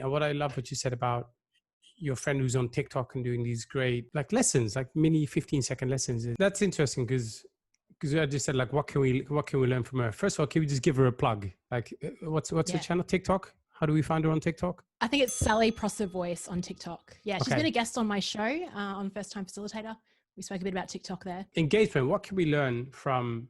And what I love what you said about your friend who's on TikTok and doing these great like lessons, like mini 15-second lessons. That's interesting because I just said like, what can we learn from her? First of all, can we just give her a plug? Like, what's her channel? TikTok? How do we find her on TikTok? I think it's Sally Prosser Voice on TikTok. Yeah, she's been a guest on my show on First Time Facilitator. We spoke a bit about TikTok there. Engagement. What can we learn from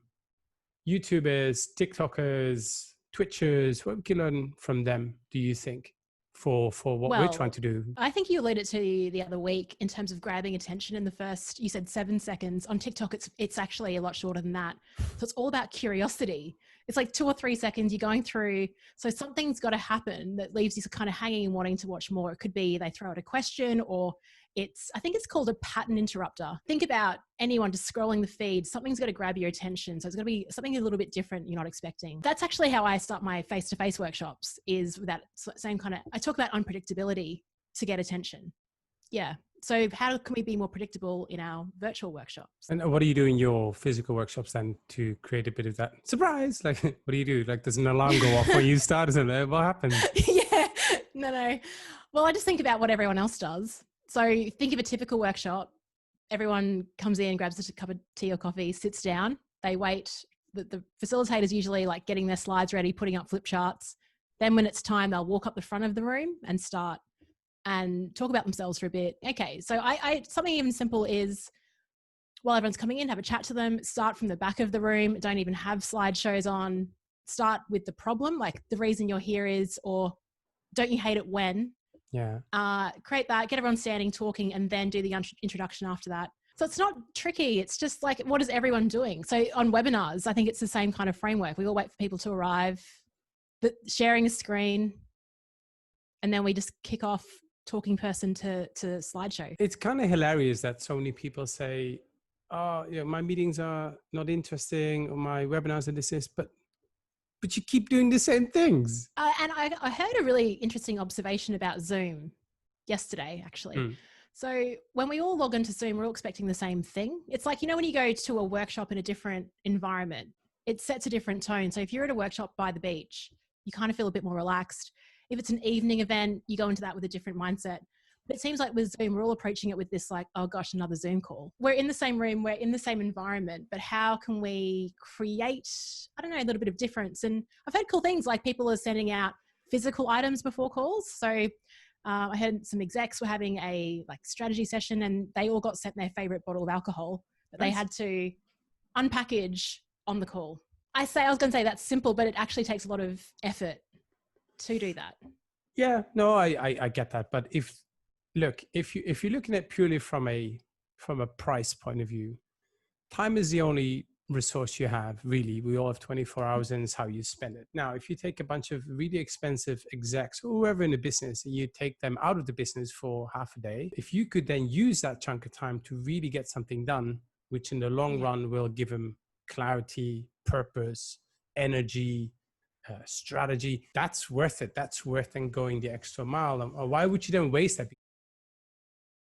YouTubers, TikTokers, Twitchers? What can we learn from them, do you think, for what we're trying to do? I think you alluded to the other week in terms of grabbing attention in the first, you said 7 seconds. On TikTok, it's actually a lot shorter than that. So it's all about curiosity. It's like 2 or 3 seconds you're going through. So something's got to happen that leaves you kind of hanging and wanting to watch more. It could be they throw out a question, or I think it's called a pattern interrupter. Think about anyone just scrolling the feed. Something's got to grab your attention. So it's going to be something a little bit different you're not expecting. That's actually how I start my face-to-face workshops, is with that same kind of, I talk about unpredictability to get attention. Yeah. So how can we be more predictable in our virtual workshops? And what do you do in your physical workshops then to create a bit of that surprise? Like, what do you do? Like, does an alarm go off when you start? What happens? Yeah. No. Well, I just think about what everyone else does. So think of a typical workshop. Everyone comes in, grabs a cup of tea or coffee, sits down. They wait. The facilitator's usually like getting their slides ready, putting up flip charts. Then when it's time, they'll walk up the front of the room and start and talk about themselves for a bit. Okay, so I something even simple is, while everyone's coming in, have a chat to them, start from the back of the room, don't even have slideshows on, start with the problem, like the reason you're here is, or don't you hate it when? Yeah. Create that, get everyone standing, talking, and then do the introduction after that. So it's not tricky. It's just like, what is everyone doing? So on webinars, I think it's the same kind of framework. We all wait for people to arrive, but sharing a screen, and then we just kick off talking person to slideshow. It's kind of hilarious that so many people say, oh, yeah, my meetings are not interesting, or my webinars are this, but you keep doing the same things. And I heard a really interesting observation about Zoom yesterday, actually. So when we all log into Zoom, we're all expecting the same thing. It's like, when you go to a workshop in a different environment, it sets a different tone. So if you're at a workshop by the beach, you kind of feel a bit more relaxed. If it's an evening event, you go into that with a different mindset. But it seems like with Zoom, we're all approaching it with this like, oh gosh, another Zoom call. We're in the same room, we're in the same environment, but how can we create, I don't know, a little bit of difference? And I've heard cool things like people are sending out physical items before calls. So I heard some execs were having a like strategy session, and they all got sent their favorite bottle of alcohol that they had to unpackage on the call. I was going to say that's simple, but it actually takes a lot of effort to do that. Yeah, no, I get that. But if you're looking at purely from a price point of view, time is the only resource you have, really. We all have 24 hours, and it's how you spend it. Now, if you take a bunch of really expensive execs or whoever in the business, and you take them out of the business for half a day, if you could then use that chunk of time to really get something done, which in the long run will give them clarity, purpose, energy, strategy, that's worth it. That's worth then going the extra mile. Why would you then waste that?